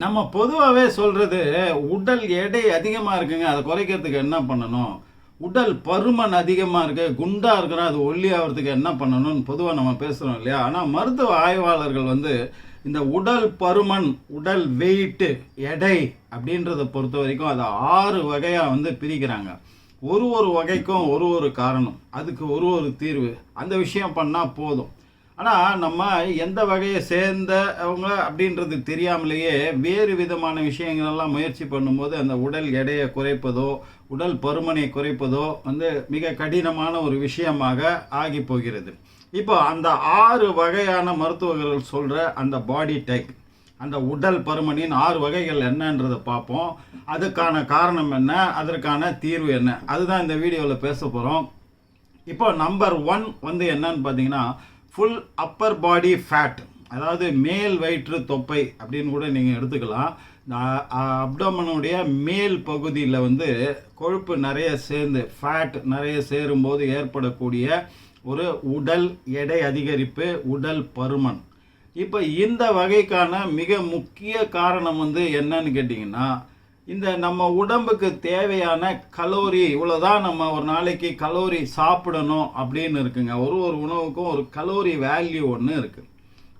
நம்ம பொதுவாகவே சொல்கிறது உடல் எடை அதிகமாக இருக்குங்க, அதை குறைக்கிறதுக்கு என்ன பண்ணணும், உடல் பருமன் அதிகமாக இருக்குது, குண்டாக இருக்கிறோம், அது ஒல்லி ஆகிறதுக்கு என்ன பண்ணணும்னு பொதுவாக நம்ம பேசுகிறோம் இல்லையா. ஆனால் மருத்துவ ஆய்வாளர்கள் இந்த உடல் பருமன், உடல் வெயிட்டு, எடை அப்படின்றத பொறுத்த வரைக்கும் அதை 6 வகையாக பிரிக்கிறாங்க. ஒரு வகைக்கும் ஒரு காரணம், அதுக்கு ஒரு தீர்வு. அந்த விஷயம் பண்ணால் போதும். ஆனால் நம்ம எந்த வகையை சேர்ந்தவங்க அப்படின்றது தெரியாமலேயே வேறு விதமான விஷயங்களெல்லாம் முயற்சி பண்ணும்போது அந்த உடல் எடையை குறைப்பதோ உடல் பருமனை குறைப்பதோ மிக கடினமான ஒரு விஷயமாக ஆகி போகிறது. இப்போ அந்த 6 வகையான மருத்துவர்கள் சொல்கிற அந்த பாடி டைப், அந்த உடல் பருமனின் 6 வகைகள் என்னன்றதை பார்ப்போம். அதுக்கான காரணம் என்ன, அதற்கான தீர்வு என்ன, அதுதான் இந்த வீடியோவில் பேச போகிறோம். இப்போ நம்பர் 1 என்னன்னு பார்த்தீங்கன்னா ஃபுல் அப்பர் பாடி ஃபேட், அதாவது மேல் வயிற்று தொப்பை அப்படின்னு கூட நீங்கள் எடுத்துக்கலாம். இந்த அப்டோமனுடைய மேல் பகுதியில் கொழுப்பு நிறைய சேர்ந்து ஃபேட் நிறைய சேரும்போது ஏற்படக்கூடிய ஒரு உடல் எடை அதிகரிப்பு, உடல் பருமன். இப்போ இந்த வகைக்கான மிக முக்கிய காரணம் என்னன்னு கேட்டிங்கன்னா, இந்த நம்ம உடம்புக்கு தேவையான கலோரி இவ்வளோதான் நம்ம ஒரு நாளைக்கு கலோரி சாப்பிடணும் அப்படின்னு இருக்குங்க. ஒரு உணவுக்கும் ஒரு கலோரி வேல்யூ ஒன்று இருக்குது.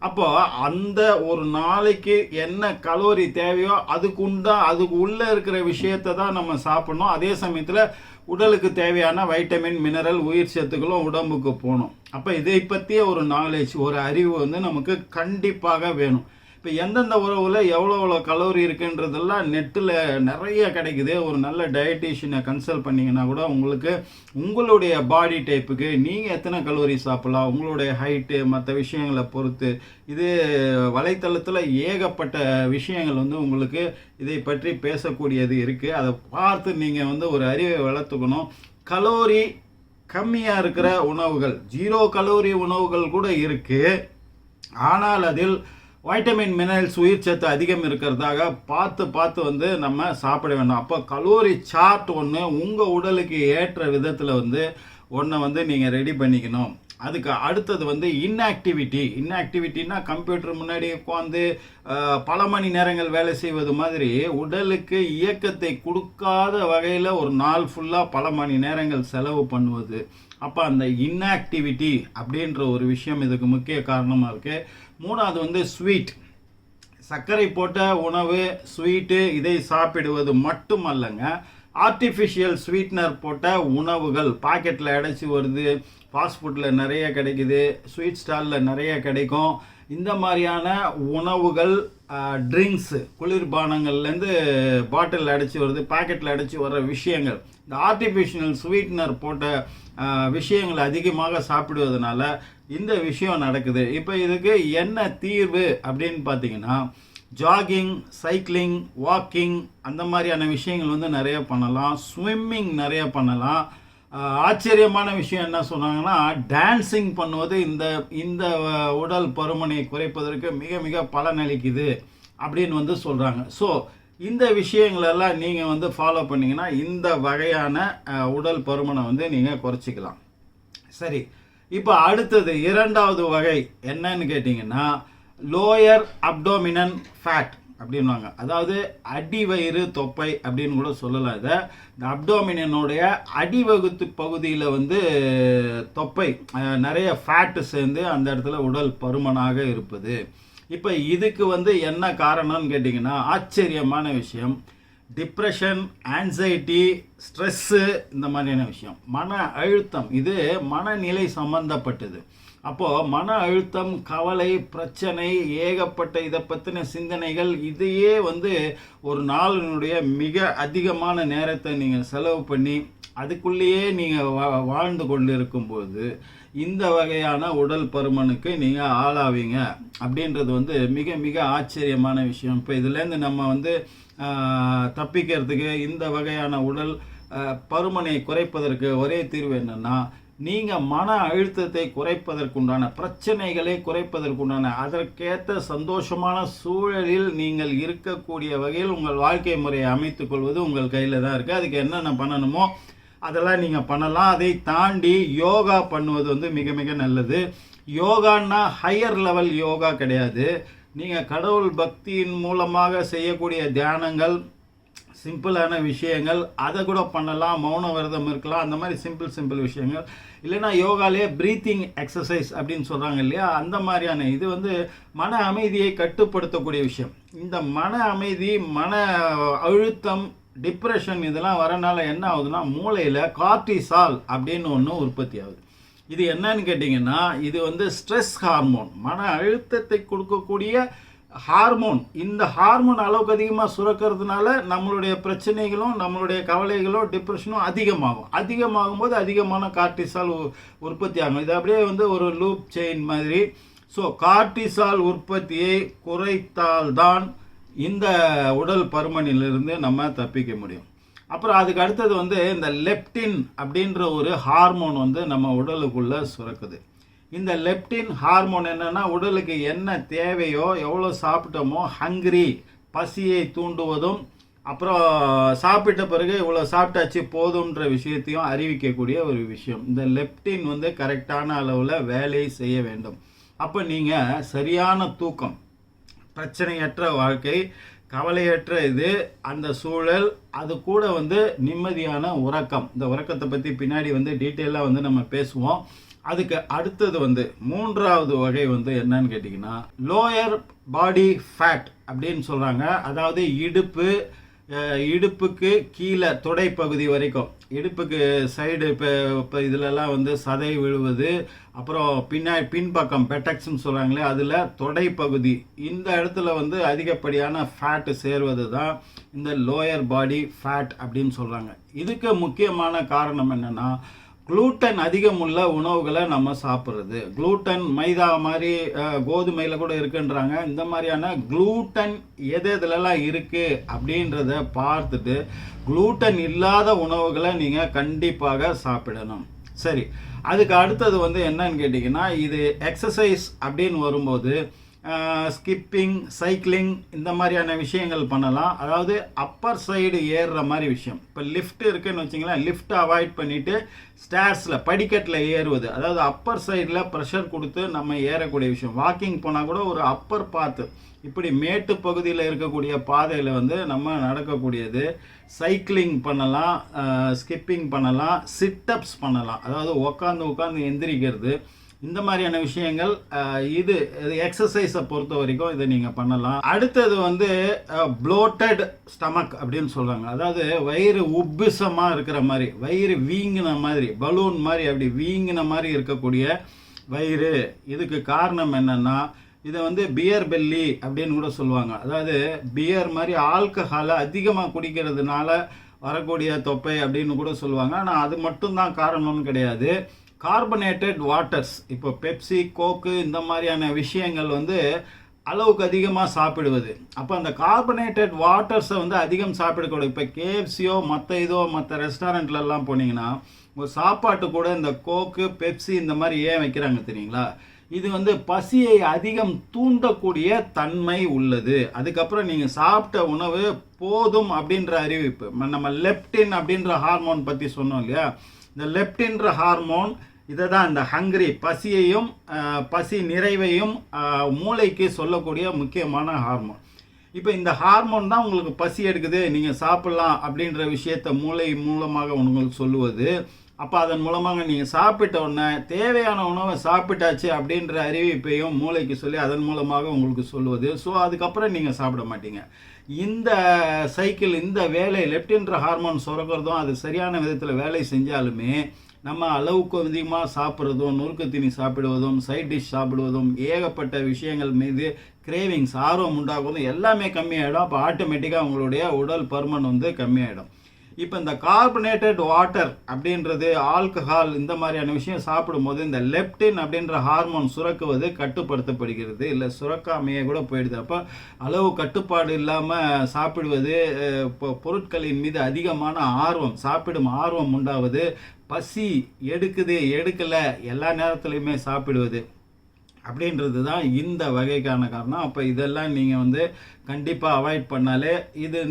அப்போ அந்த ஒரு நாளைக்கு என்ன கலோரி தேவையோ அதுக்கு உள்ளே இருக்கிற விஷயத்தை தான் நம்ம சாப்பிடணும். அதே சமயத்தில் உடலுக்கு தேவையான வைட்டமின், மினரல், உயிர் சத்துக்களும் உடம்புக்கு போகணும். அப்போ இதை பற்றிய ஒரு நாலேஜ், ஒரு அறிவு நமக்கு கண்டிப்பாக வேணும். இப்போ எந்தெந்த உணவில் எவ்வளோ கலோரி இருக்குன்றதெல்லாம் நெட்டில் நிறைய கிடைக்குது. ஒரு நல்ல டயட்டீஷியனை கன்சல்ட் பண்ணிங்கன்னா கூட உங்களுக்கு உங்களுடைய பாடி டைப்புக்கு நீங்கள் எத்தனை கலோரி சாப்பிட்லாம், உங்களுடைய ஹைட்டு, மற்ற விஷயங்களை பொறுத்து இது வலைத்தளத்தில் ஏகப்பட்ட விஷயங்கள் உங்களுக்கு இதை பற்றி பேசக்கூடியது இருக்குது. அதை பார்த்து நீங்கள் ஒரு அறிவை வளர்த்துக்கணும். கலோரி கம்மியாக இருக்கிற உணவுகள், 0 கலோரி உணவுகள் கூட இருக்குது. ஆனால் அதில் வைட்டமின், மினரல்ஸ், உயிர் சத்து அதிகம் இருக்கிறதாக பார்த்து நம்ம சாப்பிட வேண்டாம். அப்போ கலோரி சார்ட் ஒன்று உங்கள் உடலுக்கு ஏற்ற விதத்தில் ஒன்றை நீங்கள் ரெடி பண்ணிக்கணும். அதுக்கு அடுத்தது இன்ஆக்டிவிட்டினா கம்ப்யூட்டர் முன்னாடி உட்காந்து பல மணி நேரங்கள் வேலை செய்வது மாதிரி உடலுக்கு இயக்கத்தை கொடுக்காத வகையில் ஒரு நாள் ஃபுல்லாக பல மணி நேரங்கள் செலவு பண்ணுவது. அப்போ அந்த இன்ஆக்டிவிட்டி அப்படின்ற ஒரு விஷயம் இதுக்கு முக்கிய காரணமாக இருக்குது. 3வது ஸ்வீட், சர்க்கரை போட்ட உணவு, ஸ்வீட்டு, இதை சாப்பிடுவது மட்டுமல்லங்க, ஆர்டிஃபிஷியல் ஸ்வீட்னர் போட்ட உணவுகள் பாக்கெட்டில் அடைச்சி வருது, ஃபாஸ்ட் ஃபுட்டில் நிறைய கிடைக்குது, ஸ்வீட் ஸ்டாலில் நிறைய கிடைக்கும். இந்த மாதிரியான உணவுகள், ட்ரிங்க்ஸு, குளிர்பானங்கள்லேருந்து பாட்டில் அடைச்சி வருது, பாக்கெட்டில் அடைச்சி வர்ற விஷயங்கள், இந்த ஆர்டிஃபிஷியல் ஸ்வீட்னர் போட்ட விஷயங்களை அதிகமாக சாப்பிடுவதனால இந்த விஷயம் நடக்குது. இப்போ இதுக்கு என்ன தீர்வு அப்படின்னு பார்த்தீங்கன்னா, ஜாகிங், சைக்கிளிங், வாக்கிங் அந்த மாதிரியான விஷயங்கள் நிறைய பண்ணலாம். ஸ்விம்மிங் நிறைய பண்ணலாம். ஆச்சரியமான விஷயம் என்ன சொன்னாங்கன்னா, டான்ஸிங் பண்ணுவது இந்த உடல் பருமனை குறைப்பதற்கு மிக மிக பலனளிக்குது அப்படின்னு சொல்கிறாங்க. ஸோ இந்த விஷயங்களெல்லாம் நீங்கள் ஃபாலோ பண்ணிங்கன்னா இந்த வகையான உடல் பருமனை நீங்கள் குறைச்சிக்கலாம். சரி, இப்போ அடுத்தது 2வது வகை என்னன்னு கேட்டிங்கன்னா, லோயர் அப்டோமினன் ஃபேட் அப்படின்வாங்க. அதாவது அடிவயிறு தொப்பை அப்படின்னு கூட சொல்லலாம். இதை இந்த அப்டோமினனுடைய அடிவகுத்து பகுதியில் தொப்பை நிறைய ஃபேட்டு சேர்ந்து அந்த இடத்துல உடல் பருமனாக இருப்பது. இப்போ இதுக்கு என்ன காரணம்னு கேட்டிங்கன்னா, ஆச்சரியமான விஷயம், டிப்ரெஷன், ஆன்சைட்டி, ஸ்ட்ரெஸ்ஸு, இந்த மாதிரியான விஷயம், மன அழுத்தம், இது மனநிலை சம்பந்தப்பட்டது. அப்போது மன அழுத்தம், கவலை, பிரச்சனை, ஏகப்பட்ட இதை பற்றின சிந்தனைகள், இதையே ஒரு நாளினுடைய மிக அதிகமான நேரத்தை நீங்கள் செலவு பண்ணி அதுக்குள்ளேயே நீங்கள் வாழ்ந்து கொண்டு இருக்கும்போது இந்த வகையான உடல் பருமனுக்கு நீங்கள் ஆளாவீங்க அப்படின்றது மிக மிக ஆச்சரியமான விஷயம். இப்போ இதுலேருந்து நம்ம தப்பிக்கிறதுக்கு, இந்த வகையான உடல் பருமனை குறைப்பதற்கு ஒரே தீர்வு என்னென்னா, நீங்கள் மன அழுத்தத்தை குறைப்பதற்குண்டான, பிரச்சனைகளை குறைப்பதற்குண்டான, அதற்கேற்ற சந்தோஷமான சூழலில் நீங்கள் இருக்கக்கூடிய வகையில் உங்கள் வாழ்க்கை முறையை அமைத்துக் கொள்வது உங்கள் கையில் தான் இருக்குது. அதுக்கு என்னென்ன பண்ணணுமோ அதெல்லாம் நீங்கள் பண்ணலாம். அதை தாண்டி யோகா பண்ணுவது மிக மிக நல்லது. யோகான்னா ஹையர் லெவல் யோகா கிடையாது. நீங்கள் கடவுள் பக்தியின் மூலமாக செய்யக்கூடிய தியானங்கள், சிம்பிளான விஷயங்கள், அதை கூட பண்ணலாம். மௌன விரதம் இருக்கலாம், அந்த மாதிரி சிம்பிள் விஷயங்கள். இல்லைன்னா யோகாலே ப்ரீத்திங் எக்ஸசைஸ் அப்படின்னு சொல்கிறாங்க இல்லையா, அந்த மாதிரியான இது வந்து மன அமைதியை கட்டுப்படுத்தக்கூடிய விஷயம். இந்த மன அமைதி, மன அழுத்தம், டிப்ரெஷன் இதெல்லாம் வரனால என்ன ஆகுதுன்னா, மூளையில் கார்டிசால் அப்படின்னு ஒன்று உற்பத்தி ஆகுது. இது என்னன்னு கேட்டிங்கன்னா, இது வந்து ஸ்ட்ரெஸ் ஹார்மோன், மன அழுத்தத்தை கொடுக்கக்கூடிய ஹார்மோன். இந்த ஹார்மோன் அளவுக்கு அதிகமாக சுரக்கிறதுனால நம்மளுடைய பிரச்சனைகளும், நம்மளுடைய கவலைகளும், டிப்ரெஷனும் அதிகமாகும் போது அதிகமான கார்டிசால் உற்பத்தி ஆகும். இது அப்படியே வந்து ஒரு லூப் செயின் மாதிரி. ஸோ கார்டிசால் உற்பத்தியை குறைத்தால்தான் இந்த உடல் பருமனிலிருந்து நம்ம தப்பிக்க முடியும். அப்புறம் அதுக்கு அடுத்தது வந்து இந்த லெப்டின் அப்படின்ற ஒரு ஹார்மோன் வந்து நம்ம உடலுக்குள்ளே சுரக்குது. இந்த லெப்டின் ஹார்மோன் என்னென்னா, உடலுக்கு என்ன தேவையோ, எவ்வளோ சாப்பிட்டோமோ, ஹங்கிரி, பசியை தூண்டுவதும், அப்புறம் சாப்பிட்ட பிறகு இவ்வளோ சாப்பிட்டாச்சு போதுன்ற விஷயத்தையும் அறிவிக்கக்கூடிய ஒரு விஷயம். இந்த லெப்டின் வந்து கரெக்டான அளவில் வேலை செய்ய வேண்டும். அப்போ நீங்கள் சரியான தூக்கம், பிரச்சனையற்ற வாழ்க்கை, கவலையற்ற இது, அந்த சூழல், அது கூட வந்து நிம்மதியான உறக்கம். இந்த உறக்கத்தை பற்றி பின்னாடி வந்து டீட்டெயிலாக வந்து நம்ம பேசுவோம். அதுக்கு அடுத்தது வந்து மூன்றாவது வகை வந்து என்னன்னு கேட்டிங்கன்னா, லோயர் பாடி ஃபேட் அப்படின்னு சொல்கிறாங்க. அதாவது இடுப்புக்கு கீழே தொடைப்பகுதி வரைக்கும், இடுப்புக்கு சைடு இப்போ இதிலெல்லாம் வந்து சதை விழுவது, அப்புறம் பின்பக்கம் பெட்டக்ஸ்ன்னு சொல்கிறாங்களே, அதில் தொடைப்பகுதி, இந்த இடத்துல வந்து அதிகப்படியான ஃபேட்டு சேர்வது தான் இந்த லோயர் பாடி ஃபேட் அப்படின்னு சொல்கிறாங்க. இதுக்கு முக்கியமான காரணம் என்னென்னா, குளூட்டன் அதிகமுள்ள உணவுகளை நம்ம சாப்பிட்றது. குளூட்டன் மைதா மாதிரி கோதுமையில் கூட இருக்குன்றாங்க. இந்த மாதிரியான குளூட்டன் எதுலலாம் இருக்குது அப்படின்றத பார்த்துட்டு குளூட்டன் இல்லாத உணவுகளை நீங்கள் கண்டிப்பாக சாப்பிடணும். சரி, அதுக்கு அடுத்தது வந்து என்னன்னு கேட்டிங்கன்னா, இது எக்ஸசைஸ் அப்படின்னு வரும்போது ஸ்கிப்பிங், சைக்கிளிங், இந்த மாதிரியான விஷயங்கள் பண்ணலாம். அதாவது அப்பர் சைடு ஏறுற மாதிரி விஷயம். இப்போ லிஃப்ட் இருக்குன்னு வச்சிங்களேன், லிஃப்ட்டை அவாய்ட் பண்ணிவிட்டு ஸ்டேர்ஸில், படிக்கட்டில் ஏறுவது, அதாவது அப்பர் சைடில் ப்ரெஷர் கொடுத்து நம்ம ஏறக்கூடிய விஷயம். வாக்கிங் போனால் கூட ஒரு அப்பர் பாத்து, இப்படி மேட்டு பகுதியில் இருக்கக்கூடிய பாதையில் வந்து நம்ம நடக்கக்கூடியது. சைக்கிளிங் பண்ணலாம், ஸ்கிப்பிங் பண்ணலாம், சிட்டப்ஸ் பண்ணலாம், அதாவது உட்காந்து எந்திரிக்கிறது. இந்த மாதிரியான விஷயங்கள் இது எக்ஸசைஸை பொறுத்த வரைக்கும் இதை நீங்கள் பண்ணலாம். அடுத்தது வந்து ப்ளோட்டட் ஸ்டமக் அப்படின்னு சொல்கிறாங்க. அதாவது வயிறு உப்பிசமாக இருக்கிற மாதிரி, வயிறு வீங்கின மாதிரி, பலூன் மாதிரி அப்படி வீங்கின மாதிரி இருக்கக்கூடிய வயிறு. இதுக்கு காரணம் என்னென்னா, இதை வந்து பியர் பெல்லி அப்படின்னு கூட சொல்லுவாங்க. அதாவது பியர் மாதிரி ஆல்கஹாலை அதிகமாக குடிக்கிறதுனால வரக்கூடிய தொப்பை அப்படின்னு கூட சொல்லுவாங்க. ஆனால் அது மட்டும்தான் காரணம்னு கிடையாது. கார்பனேட்டட் வாட்டர்ஸ், இப்போ பெப்சி, கோக்கு, இந்த மாதிரியான விஷயங்கள் வந்து அளவுக்கு அதிகமாக சாப்பிடுவது. அப்போ அந்த கார்பனேட்டட் வாட்டர்ஸை வந்து அதிகம் சாப்பிடக்கூடாது. இப்போ கேஎஃப்சியோ மற்ற ரெஸ்டாரண்ட்லலாம் போனீங்கன்னா ஒரு சாப்பாட்டு கூட இந்த கோக்கு, பெப்சி இந்த மாதிரி ஏன் வைக்கிறாங்க தெரியுங்களா? இது வந்து பசியை அதிகம் தூண்டக்கூடிய தன்மை உள்ளது. அதுக்கப்புறம் நீங்கள் சாப்பிட்ட உணவு போதும் அப்படின்ற அறிவிப்பு. நம்ம லெப்டின் அப்படின்ற ஹார்மோன் பற்றி சொன்னோம் இல்லையா, இந்த லெப்டின்ற ஹார்மோன் இதை தான் இந்த ஹங்கிரி, பசியையும் பசி நிறைவையும் மூளைக்கு சொல்லக்கூடிய முக்கியமான ஹார்மோன். இப்போ இந்த ஹார்மோன் தான் உங்களுக்கு பசி எடுக்குது, நீங்கள் சாப்பிட்லாம் அப்படின்ற விஷயத்தை மூளை மூலமாக உங்களுக்கு சொல்லுவது. அப்போ அதன் மூலமாக நீங்கள் சாப்பிட்ட உடனே தேவையான உணவை சாப்பிட்டாச்சு அப்படின்ற அறிவிப்பையும் மூளைக்கு சொல்லி அதன் மூலமாக உங்களுக்கு சொல்லுவது. ஸோ அதுக்கப்புறம் நீங்கள் சாப்பிட மாட்டீங்க. இந்த சைக்கிள், இந்த வேலை, லெப்டின்ற ஹார்மோன் சுரக்கிறதும் அது சரியான விதத்தில் வேலை செஞ்சாலுமே நம்ம அளவுக்கு அதிகமாக சாப்பிட்றதும், நொறுக்கு தீனி சாப்பிடுவதும், சைட் டிஷ் சாப்பிடுவதும், ஏகப்பட்ட விஷயங்கள் மீது கிரேவிங்ஸ், ஆர்வம் உண்டாகுவதும் எல்லாமே கம்மியாயிடும். அப்போ ஆட்டோமேட்டிக்காக உங்களுடைய உடல் பருமன் வந்து கம்மியாயிடும். இப்போ இந்த கார்பனேட்டட் வாட்டர் அப்படின்றது, ஆல்கஹால், இந்த மாதிரியான விஷயம் சாப்பிடும்போது இந்த லெப்டின் அப்படின்ற ஹார்மோன் சுரக்குவது கட்டுப்படுத்தப்படுகிறது, இல்லை சுரக்காமையே கூட போயிடுது. அப்போ அளவு கட்டுப்பாடு இல்லாமல் சாப்பிடுவது, இப்போ பொருட்களின் மீது அதிகமான ஆர்வம், சாப்பிடும் ஆர்வம் உண்டாவது, பசி எடுக்கலை எல்லா நேரத்துலையுமே சாப்பிடுவது அப்படின்றது தான் இந்த வகைக்கான காரணம். அப்போ இதெல்லாம் நீங்கள் வந்து கண்டிப்பாக அவாய்ட் பண்ணாலே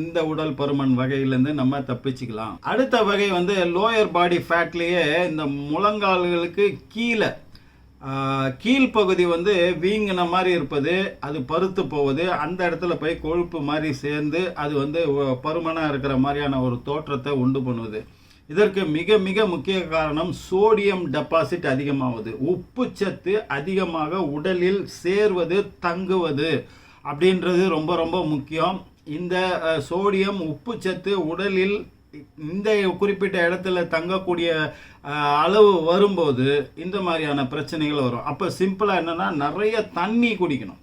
இந்த உடல் பருமன் வகையிலேருந்து நம்ம தப்பிச்சுக்கலாம். அடுத்த வகை வந்து லோயர் பாடி ஃபேட்லேயே இந்த முழங்கால்களுக்கு கீழே கீழ்ப்பகுதி வந்து வீங்கின மாதிரி இருப்பது, அது பருத்து போவது, அந்த இடத்துல போய் கொழுப்பு மாதிரி சேர்ந்து அது வந்து பருமனாக இருக்கிற மாதிரியான ஒரு தோற்றத்தை உண்டு பண்ணுவது. இதற்கு மிக மிக முக்கிய காரணம் சோடியம் டெபாசிட் அதிகமாவது, உப்பு சத்து அதிகமாக உடலில் சேர்வது, தங்குவது அப்படின்றது ரொம்ப ரொம்ப முக்கியம். இந்த சோடியம் உப்பு சத்து உடலில் இந்த குறிப்பிட்ட இடத்துல தங்கக்கூடிய அளவு வரும்போது இந்த மாதிரியான பிரச்சனைகள் வரும். அப்போ சிம்பிளாக என்னென்னா நிறைய தண்ணி குடிக்கணும்.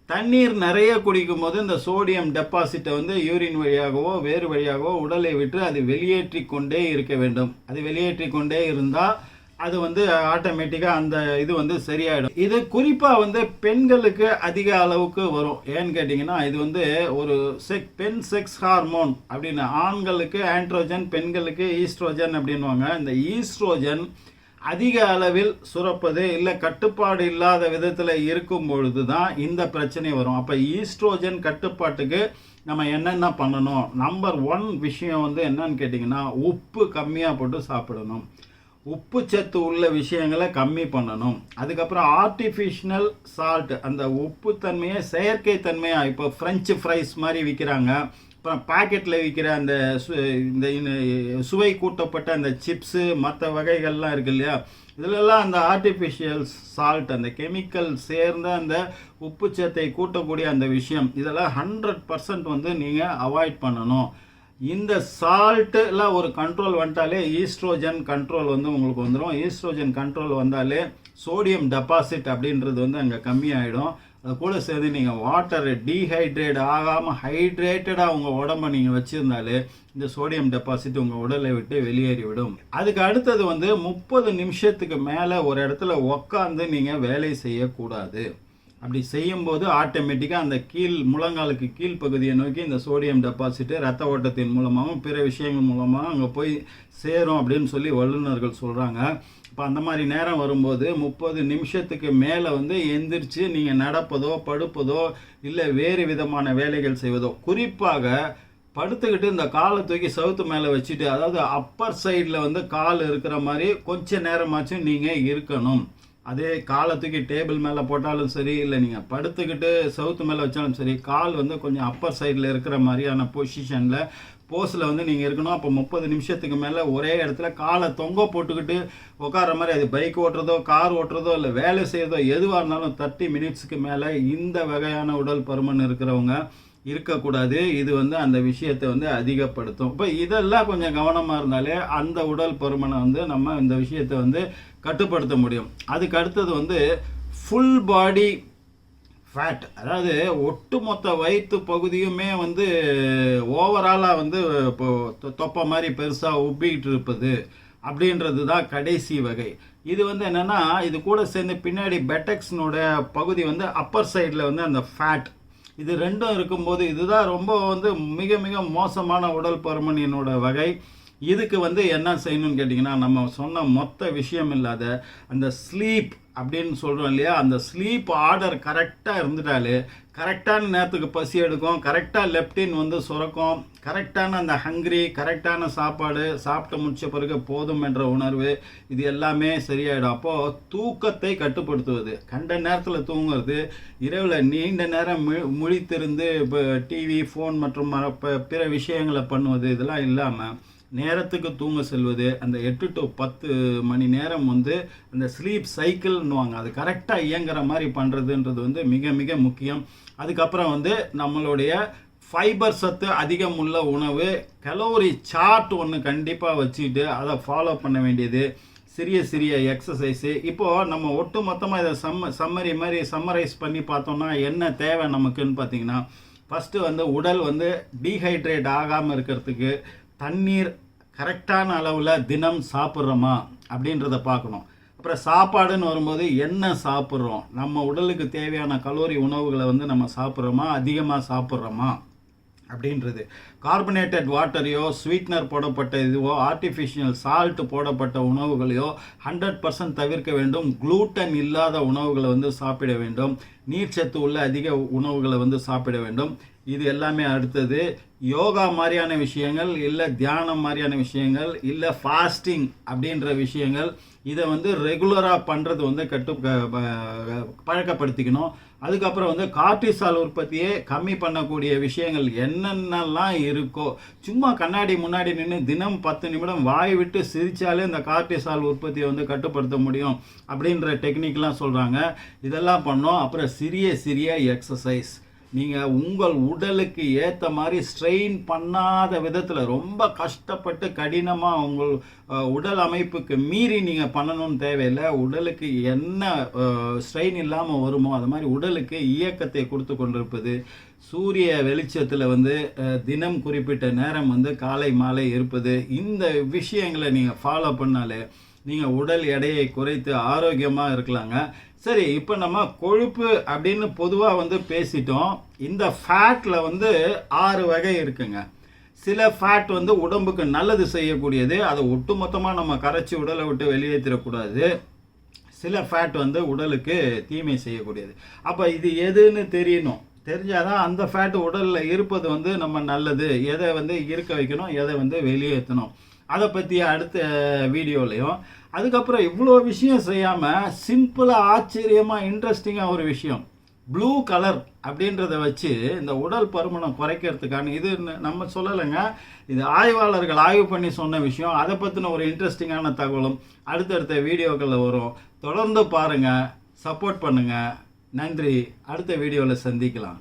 தண்ணீர் நிறைய குடிக்கும் போது இந்த சோடியம் டெபாசிட்டை வந்து யூரின் வழியாகவோ வேறு வழியாகவோ உடலை விட்டு அது வெளியேற்றி கொண்டே இருக்க வேண்டும். அது வெளியேற்றி கொண்டே இருந்தால் அது வந்து ஆட்டோமேட்டிக்காக அந்த இது வந்து சரியாயிடும். இது குறிப்பாக வந்து பெண்களுக்கு அதிக அளவுக்கு வரும். ஏன்னு கேட்டிங்கன்னா இது வந்து ஒரு பெண் செக்ஸ் ஹார்மோன் அப்படின்னு, ஆண்களுக்கு ஆண்ட்ரோஜன், பெண்களுக்கு ஈஸ்ட்ரோஜன் அப்படின்வாங்க. இந்த ஈஸ்ட்ரோஜன் அதிக அளவில் சுரப்பது இல்லை கட்டுப்பாடு இல்லாத விதத்தில் இருக்கும் பொழுது தான் இந்த பிரச்சனை வரும். அப்போ ஈஸ்ட்ரோஜன் கட்டுப்பாட்டுக்கு நம்ம என்னென்ன பண்ணணும்? நம்பர் 1 விஷயம் வந்து என்னன்னு கேட்டிங்கன்னா உப்பு கம்மியாக போட்டு சாப்பிடணும். உப்பு சத்து உள்ள விஷயங்களை கம்மி பண்ணணும். அதுக்கப்புறம் ஆர்டிஃபிஷியல் சால்ட், அந்த உப்பு தன்மையை செயற்கை தன்மையாக, இப்போ ஃப்ரெஞ்சு ஃப்ரைஸ் மாதிரி விற்கிறாங்க, அப்புறம் பாக்கெட்டில் விற்கிற அந்த இந்த சுவை கூட்டப்பட்ட அந்த சிப்ஸு மற்ற வகைகள்லாம் இருக்கு இல்லையா, இதிலெல்லாம் அந்த ஆர்டிஃபிஷியல் சால்ட், அந்த கெமிக்கல் சேர்ந்த அந்த உப்பு சத்தை கூட்டக்கூடிய அந்த விஷயம், இதெல்லாம் 100% வந்து நீங்கள் அவாய்ட் பண்ணணும். இந்த சால்ட்டில் ஒரு கண்ட்ரோல் வந்துட்டாலே ஈஸ்ட்ரோஜன் கண்ட்ரோல் வந்து உங்களுக்கு வந்துடும். ஈஸ்ட்ரோஜன் கண்ட்ரோல் வந்தாலே சோடியம் டெபாசிட் அப்படின்றது வந்து அங்கே கம்மியாயிடும். அது கூட சேர்ந்து நீங்கள் வாட்டர் டீஹைட்ரேட் ஆகாமல் ஹைட்ரேட்டடாக உங்கள் உடம்பை நீங்கள் வச்சுருந்தாலே இந்த சோடியம் டெபாசிட் உங்கள் உடலை விட்டு வெளியேறிவிடும். அதுக்கு அடுத்தது வந்து 30 நிமிஷத்துக்கு மேலே ஒரு இடத்துல உக்காந்து நீங்கள் வேலை செய்யக்கூடாது. அப்படி செய்யும்போது ஆட்டோமேட்டிக்காக அந்த முழங்காலுக்கு கீழ் பகுதியை நோக்கி இந்த சோடியம் டெபாசிட்டு ரத்த ஓட்டத்தின் மூலமாகவும் பிற விஷயங்கள் மூலமாக அங்கே போய் சேரும் அப்படின்னு சொல்லி வல்லுநர்கள் சொல்கிறாங்க. இப்போ அந்த மாதிரி நேரம் வரும்போது 30 நிமிஷத்துக்கு மேலே வந்து எந்திரிச்சு நீங்கள் நடப்பதோ படுப்பதோ இல்லை வேறு விதமான வேலைகள் செய்வதோ, குறிப்பாக படுத்துக்கிட்டு இந்த காலை தூக்கி சவுத்து மேலே வச்சுட்டு, அதாவது அப்பர் சைடில் வந்து கால் இருக்கிற மாதிரி கொஞ்ச நேரமாச்சும் நீங்கள் இருக்கணும். அதே காலை தூக்கி டேபிள் மேலே போட்டாலும் சரி, இல்லை நீங்கள் படுத்துக்கிட்டு சவுத்து மேலே வச்சாலும் சரி, கால் வந்து கொஞ்சம் அப்பர் சைடில் இருக்கிற மாதிரியான போஸில் வந்து நீங்கள் இருக்கணும். அப்போ 30 நிமிஷத்துக்கு மேலே ஒரே இடத்துல காலை தொங்க போட்டுக்கிட்டு உட்கார மாதிரி, அது பைக் ஓட்டுறதோ கார் ஓட்டுறதோ இல்லை வேலை செய்கிறதோ எதுவாக இருந்தாலும் 30 மினிட்ஸுக்கு மேலே இந்த வகையான உடல் பருமன் இருக்கிறவங்க இருக்கக்கூடாது. இது வந்து அந்த விஷயத்தை வந்து அதிகப்படுத்தும். இப்போ இதெல்லாம் கொஞ்சம் கவனமாக இருந்தாலே அந்த உடல் பருமனை வந்து நம்ம இந்த விஷயத்தை வந்து கட்டுப்படுத்த முடியும். அதுக்கு அடுத்தது வந்து ஃபுல் பாடி ஃபேட், அதாவது ஒட்டுமொத்த வயிற்று பகுதியுமே வந்து ஓவராலாக வந்து இப்போ தொப்பை மாதிரி பெருசாக உப்பிக்கிட்டு இருப்பது அப்படின்றது தான் கடைசி வகை. இது வந்து என்னென்னா இது கூட சேர்ந்து பின்னாடி பெட்டக்ஸ்னோட பகுதி வந்து அப்பர் சைடில் வந்து அந்த ஃபேட், இது ரெண்டும் இருக்கும்போது இதுதான் ரொம்ப வந்து மிக மிக மோசமான உடல் பருமனினோட வகை. இதுக்கு வந்து என்ன செய்யணும்னு கேட்டிங்கன்னா, நம்ம சொன்ன மொத்த விஷயம் இல்லாத அந்த ஸ்லீப் அப்படின்னு சொல்கிறோம் இல்லையா, அந்த ஸ்லீப் ஆர்டர் கரெக்டாக இருந்துட்டாலே கரெக்டான நேரத்துக்கு பசி எடுக்கும், கரெக்டாக லெப்டின் வந்து சுரக்கும், கரெக்டான அந்த ஹங்க்ரி, கரெக்டான சாப்பாடு சாப்பிட்டு முடிச்ச பிறகு போதும் என்ற உணர்வு, இது எல்லாமே சரியாயிடும். அப்போது தூக்கத்தை கட்டுப்படுத்துவது, கண்ட நேரத்தில் தூங்குறது, இரவில் நீண்ட நேரம் முழித்திருந்து இப்போ டிவி ஃபோன் மற்றும் பிற விஷயங்களை பண்ணுவது, இதெல்லாம் இல்லாமல் நேரத்துக்கு தூங்க செல்வது, அந்த 8 to 10 மணி நேரம் வந்து அந்த ஸ்லீப் சைக்கிள்னுவாங்க, அது கரெக்டாக இயங்குற மாதிரி பண்ணுறதுன்றது வந்து மிக மிக முக்கியம். அதுக்கப்புறம் வந்து நம்மளுடைய ஃபைபர் சத்து அதிகம் உள்ள உணவு, கலோரி சார்ட் ஒன்று கண்டிப்பாக வச்சுக்கிட்டு அதை ஃபாலோ பண்ண வேண்டியது, சிறிய சிறிய எக்ஸசைஸு. இப்போது நம்ம ஒட்டு மொத்தமாக இதை சம்மரைஸ் பண்ணி பார்த்தோம்னா என்ன தேவை நமக்குன்னு பார்த்தீங்கன்னா, ஃபஸ்ட்டு வந்து உடல் வந்து டீஹைட்ரேட் ஆகாமல் இருக்கிறதுக்கு தண்ணீர் கரெக்டான அளவில் தினம் சாப்பிட்றோமா அப்படின்றத பார்க்கணும். அப்புறம் சாப்பாடுன்னு வரும்போது என்ன சாப்பிட்றோம், நம்ம உடலுக்கு தேவையான கலோரி உணவுகளை வந்து நம்ம சாப்பிட்றோமா, அதிகமாக சாப்பிட்றோமா அப்படின்றது. கார்பனேட்டட் வாட்டரையோ ஸ்வீட்னர் போடப்பட்ட இதுவோ ஆர்டிஃபிஷியல் சால்ட் போடப்பட்ட உணவுகளையோ 100% தவிர்க்க வேண்டும். குளூட்டன் இல்லாத உணவுகளை வந்து சாப்பிட வேண்டும். நீர்ச்சத்து உள்ள அதிக உணவுகளை வந்து சாப்பிட வேண்டும். இது எல்லாமே அடுத்தது யோகா மாதிரியான விஷயங்கள், இல்லை தியானம் மாதிரியான விஷயங்கள், இல்லை ஃபாஸ்டிங் அப்படின்ற விஷயங்கள், இதை வந்து ரெகுலராக பண்ணுறது வந்து பழக்கப்படுத்திக்கணும். அதுக்கப்புறம் வந்து கார்டிசால் உற்பத்தியே கம்மி பண்ணக்கூடிய விஷயங்கள் என்னென்னலாம் இருக்கோ, சும்மா கண்ணாடி முன்னாடி நின்று தினம் 10 நிமிடம் வாய் விட்டு சிரித்தாலே இந்த கார்டிசால் உற்பத்தியை வந்து கட்டுப்படுத்த முடியும் அப்படின்ற டெக்னிக்லாம் சொல்கிறாங்க. இதெல்லாம் பண்ணோம். அப்புறம் சிறிய சிறிய எக்ஸசைஸ், நீங்கள் உங்கள் உடலுக்கு ஏற்ற மாதிரி ஸ்ட்ரெயின் பண்ணாத விதத்தில் ரொம்ப கஷ்டப்பட்டு கடினமாக உங்கள் உடல் அமைப்புக்கு மீறி நீங்கள் பண்ணணும்னு தேவையில்லை. உடலுக்கு என்ன ஸ்ட்ரெயின் இல்லாமல் வருமோ அது மாதிரி உடலுக்கு இயக்கத்தை கொடுத்து கொண்டிருப்பது, சூரிய வெளிச்சத்தில் வந்து தினம் குறிப்பிட்ட நேரம் வந்து காலை மாலை இருப்பது, இந்த விஷயங்களை நீங்கள் ஃபாலோ பண்ணாலே நீங்கள் உடல் எடையை குறைத்து ஆரோக்கியமாக இருக்கலாங்க. சரி, இப்போ நம்ம கொழுப்பு அப்படின்னு பொதுவாக வந்து பேசிட்டோம். இந்த ஃபேட்டில் வந்து 6 வகை இருக்குங்க. சில ஃபேட் வந்து உடம்புக்கு நல்லது செய்யக்கூடியது, அதை ஒட்டுமொத்தமாக நம்ம கரைச்சி உடலை விட்டு வெளியேற்றிடக்கூடாது. சில ஃபேட் வந்து உடலுக்கு தீமை செய்யக்கூடியது. அப்போ இது எதுன்னு தெரியணும். தெரிஞ்சாதான் அந்த ஃபேட் உடலில் இருப்பது வந்து நம்ம நல்லது, எதை வந்து இருக்க வைக்கணும், எதை வந்து வெளியேற்றணும், அதை பற்றி அடுத்த வீடியோலையும். அதுக்கப்புறம் இவ்வளோ விஷயம் செய்யாமல் சிம்பிளாக ஆச்சரியமாக இன்ட்ரெஸ்டிங்காக ஒரு விஷயம், ப்ளூ கலர் அப்படின்றத வச்சு இந்த உடல் பருமனம் குறைக்கிறதுக்கான, இது நம்ம சொல்லலைங்க, இது ஆய்வாளர்கள் ஆய்வு பண்ணி சொன்ன விஷயம். அதை பற்றின ஒரு இன்ட்ரெஸ்டிங்கான தகவலும் அடுத்தடுத்த வீடியோக்களில் வரும். தொடர்ந்து பாருங்கள், சப்போர்ட் பண்ணுங்கள். நன்றி. அடுத்த வீடியோவில் சந்திக்கலாம்.